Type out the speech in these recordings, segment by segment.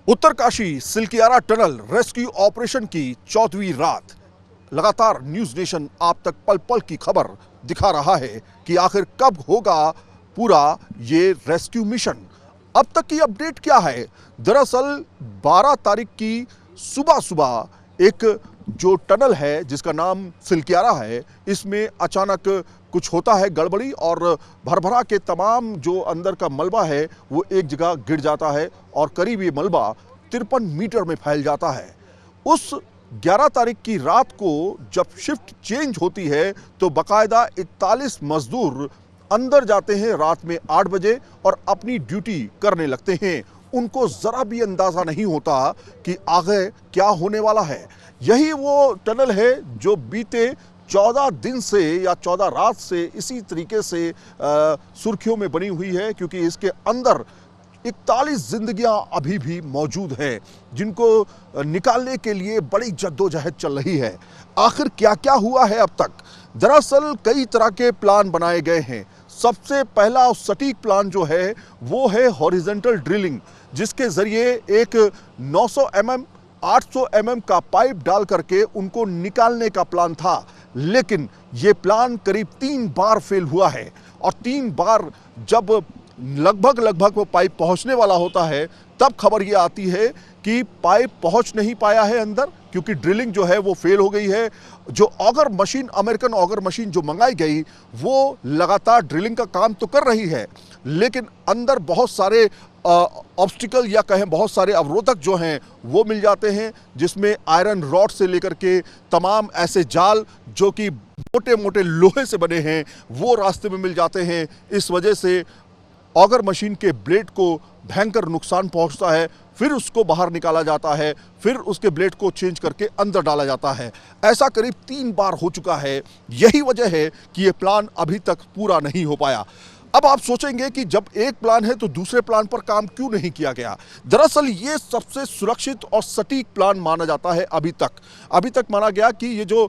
Uttarkashi Silkyara tunnel rescue operation की चौथी रात। लगातार न्यूज नेशन आप तक पल पल की खबर दिखा रहा है कि आखिर कब होगा पूरा ये रेस्क्यू मिशन। अब तक की अपडेट क्या है? दरअसल 12 तारीख की सुबह सुबह एक जो टनल है जिसका नाम सिलकियारा है, इसमें अचानक कुछ होता है गड़बड़ी और भरभरा के तमाम जो अंदर का मलबा है वो एक जगह गिर जाता है और करीब ये मलबा 53 मीटर में फैल जाता है। उस 11 तारीख की रात को जब शिफ्ट चेंज होती है तो बाकायदा 41 मजदूर अंदर जाते हैं रात में 8 बजे और अपनी ड्यूटी करने लगते हैं। उनको जरा भी अंदाजा नहीं होता कि आगे क्या होने वाला है। यही वो टनल है जो बीते 14 दिन से या 14 रात से इसी तरीके से सुर्खियों में बनी हुई है, क्योंकि इसके अंदर 41 जिंदगियां अभी भी मौजूद हैं जिनको निकालने के लिए बड़ी जद्दोजहद चल रही है। आखिर क्या क्या हुआ है अब तक? दरअसल कई तरह के प्लान बनाए गए हैं। सबसे पहला और सटीक प्लान जो है वो है हॉरिजॉन्टल ड्रिलिंग, जिसके जरिए एक 900 mm 800 mm का पाइप डाल करके उनको निकालने का प्लान था। लेकिन ये प्लान करीब 3 बार फेल हुआ है और 3 बार जब लगभग वो पाइप पहुंचने वाला होता है तब खबर ये आती है कि पाइप पहुंच नहीं पाया है अंदर, क्योंकि ड्रिलिंग जो है वो फेल हो गई है। जो auger machine, American auger machine जो मंगाई गई, वो लगातार ड्रिलिंग का काम तो कर रही है, लेकिन अंदर बहुत सारे ऑब्स्टिकल या कहें बहुत सारे अवरोधक जो हैं वो मिल जाते हैं, जिसमें आयरन रॉड से लेकर के तमाम ऐसे जाल जो कि मोटे मोटे लोहे से बने हैं वो रास्ते में मिल जाते हैं। इस वजह से ऑगर मशीन के ब्लेड को भयंकर नुकसान पहुंचता है। फिर उसको बाहर निकाला जाता है, फिर उसके ब्लेड को चेंज करके अंदर डाला जाता है। ऐसा करीब 3 बार हो चुका है। यही वजह है कि ये प्लान अभी तक पूरा नहीं हो पाया। अब आप सोचेंगे कि जब एक प्लान है तो दूसरे प्लान पर काम क्यों नहीं किया गया? दरअसल ये सबसे सुरक्षित और सटीक प्लान माना जाता है अभी तक माना गया कि ये जो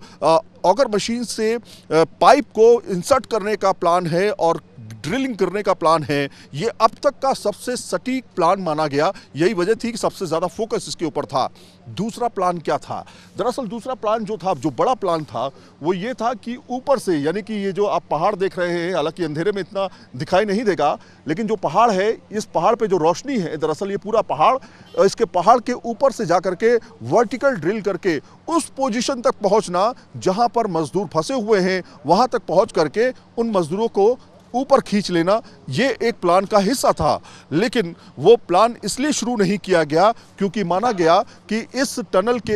ऑगर मशीन से पाइप को इंसर्ट करने का प्लान है और ड्रिलिंग करने का प्लान है, ये अब तक का सबसे सटीक प्लान माना गया। यही वजह थी कि सबसे ज़्यादा फोकस इसके ऊपर था। दूसरा प्लान क्या था? दरअसल दूसरा प्लान जो था, जो बड़ा प्लान था, वो ये था कि ऊपर से, यानी कि ये जो आप पहाड़ देख रहे हैं, हालांकि अंधेरे में इतना दिखाई नहीं देगा, लेकिन जो पहाड़ है, इस पहाड़ पे जो रोशनी है, दरअसल ये पूरा पहाड़, इसके पहाड़ के ऊपर से जा करके वर्टिकल ड्रिल करके उस पोजीशन तक पहुंचना जहां पर मजदूर फंसे हुए हैं, वहां तक पहुंच करके उन मजदूरों को ऊपर खींच लेना, ये एक प्लान का हिस्सा था। लेकिन वो प्लान इसलिए शुरू नहीं किया गया क्योंकि माना गया कि इस टनल के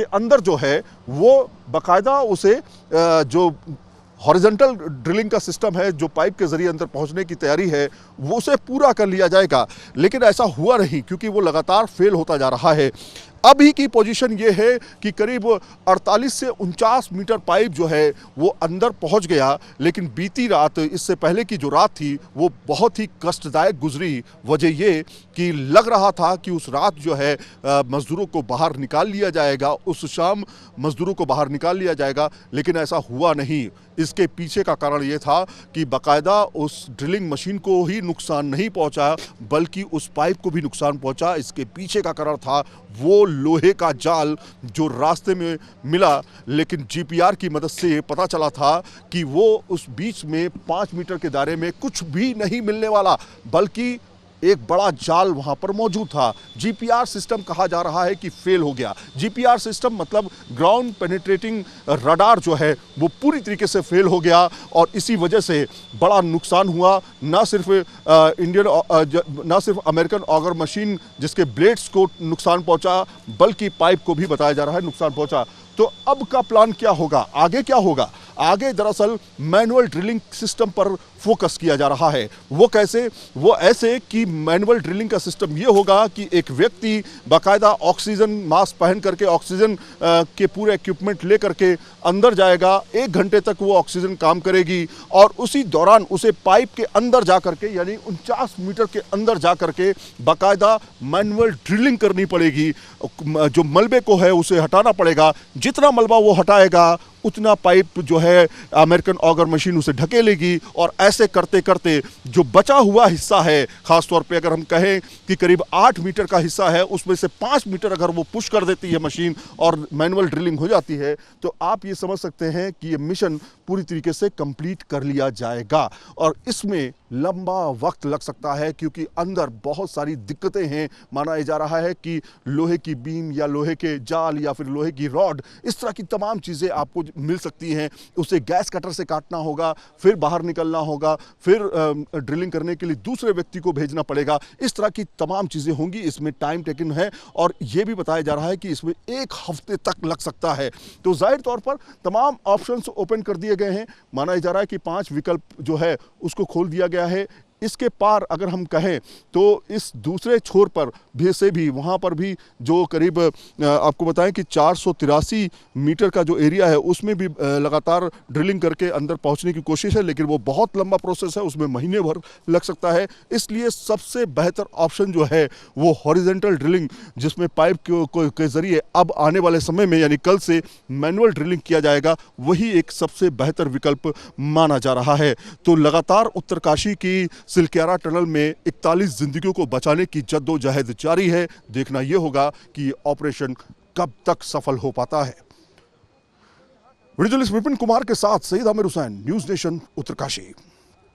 अंदर जो है वो बाकायदा उसे जो हॉरिजॉन्टल ड्रिलिंग का सिस्टम है, जो पाइप के जरिए अंदर पहुंचने की तैयारी है, वो उसे पूरा कर लिया जाएगा। लेकिन ऐसा हुआ नहीं, क्योंकि वो लगातार फेल होता जा रहा है। अभी की पोजीशन ये है कि करीब 48 से 49 मीटर पाइप जो है वो अंदर पहुंच गया। लेकिन बीती रात, इससे पहले की जो रात थी, वो बहुत ही कष्टदायक गुजरी। वजह ये कि लग रहा था कि उस रात जो है मजदूरों को बाहर निकाल लिया जाएगा, उस शाम मजदूरों को बाहर निकाल लिया जाएगा, लेकिन ऐसा हुआ नहीं। इसके पीछे का कारण ये था कि बाकायदा उस ड्रिलिंग मशीन को ही नुकसान नहीं पहुंचा, बल्कि उस पाइप को भी नुकसान पहुंचा। इसके पीछे का कारण था वो लोहे का जाल जो रास्ते में मिला, लेकिन जीपीआर की मदद से पता चला था कि वो उस बीच में 5 मीटर के दायरे में कुछ भी नहीं मिलने वाला, बल्कि एक बड़ा जाल वहां पर मौजूद था। जीपीआर सिस्टम कहा जा रहा है कि फेल हो गया। जीपीआर सिस्टम मतलब ग्राउंड पेनिट्रेटिंग रडार जो है वो पूरी तरीके से फेल हो गया और इसी वजह से बड़ा नुकसान हुआ। ना सिर्फ अमेरिकन ऑगर मशीन जिसके ब्लेड्स को नुकसान पहुंचा, बल्कि पाइप को भी बताया जा रहा है नुकसान पहुंचा। तो अब का प्लान क्या होगा? आगे क्या होगा? आगे दरअसल मैनुअल ड्रिलिंग सिस्टम पर फोकस किया जा रहा है। वो कैसे? वो ऐसे कि मैनुअल ड्रिलिंग का सिस्टम ये होगा कि एक व्यक्ति बाकायदा ऑक्सीजन मास्क पहन करके, ऑक्सीजन के पूरे इक्विपमेंट ले करके अंदर जाएगा। 1 घंटे तक वो ऑक्सीजन काम करेगी और उसी दौरान उसे पाइप के अंदर जा करके, यानी 49 मीटर के अंदर जा करके बाकायदा मैनुअल ड्रिलिंग करनी पड़ेगी। जो मलबे को है उसे हटाना पड़ेगा। जितना मलबा वो हटाएगा उतना पाइप जो है अमेरिकन ऑगर मशीन उसे ढकेलेगी और ऐसे करते करते जो बचा हुआ हिस्सा है, खासतौर पे अगर हम कहें कि करीब 8 मीटर का हिस्सा है, उसमें से 5 मीटर अगर वो पुश कर देती है मशीन और मैनुअल ड्रिलिंग हो जाती है, तो आप ये समझ सकते हैं कि ये मिशन पूरी तरीके से कंप्लीट कर लिया जाएगा। और इसमें लंबा वक्त लग सकता है क्योंकि अंदर बहुत सारी दिक्कतें हैं। माना जा रहा है कि लोहे की बीम या लोहे के जाल या फिर लोहे की रॉड, इस तरह की तमाम चीज़ें आपको मिल सकती हैं। उसे गैस कटर से काटना होगा, फिर बाहर निकलना होगा, फिर ड्रिलिंग करने के लिए दूसरे व्यक्ति को भेजना पड़ेगा। इस तरह की तमाम चीज़ें होंगी। इसमें टाइम टेकन है और यह भी बताया जा रहा है कि इसमें 1 हफ्ते तक लग सकता है। तो जाहिर तौर पर तमाम ऑप्शंस ओपन कर दिए गए हैं। माना जा रहा है कि 5 विकल्प जो है उसको खोल दिया गया है। इसके पार अगर हम कहें तो इस दूसरे छोर पर भी वहाँ पर भी जो करीब आपको बताएं कि 483 मीटर का जो एरिया है उसमें भी लगातार ड्रिलिंग करके अंदर पहुँचने की कोशिश है, लेकिन वो बहुत लंबा प्रोसेस है, उसमें महीने भर लग सकता है। इसलिए सबसे बेहतर ऑप्शन जो है वो हॉरिजेंटल ड्रिलिंग, जिसमें पाइप के ज़रिए अब आने वाले समय में यानी कल से मैनुअल ड्रिलिंग किया जाएगा, वही एक सबसे बेहतर विकल्प माना जा रहा है। तो लगातार उत्तरकाशी की सिलक्यारा टनल में 41 जिंदगियों को बचाने की जद्दोजहद जारी है। देखना यह होगा कि ऑपरेशन कब तक सफल हो पाता है। वीडियो जर्नलिस्ट विपिन कुमार के साथ सईद आमिर हुसैन, न्यूज़ नेशन, उत्तरकाशी।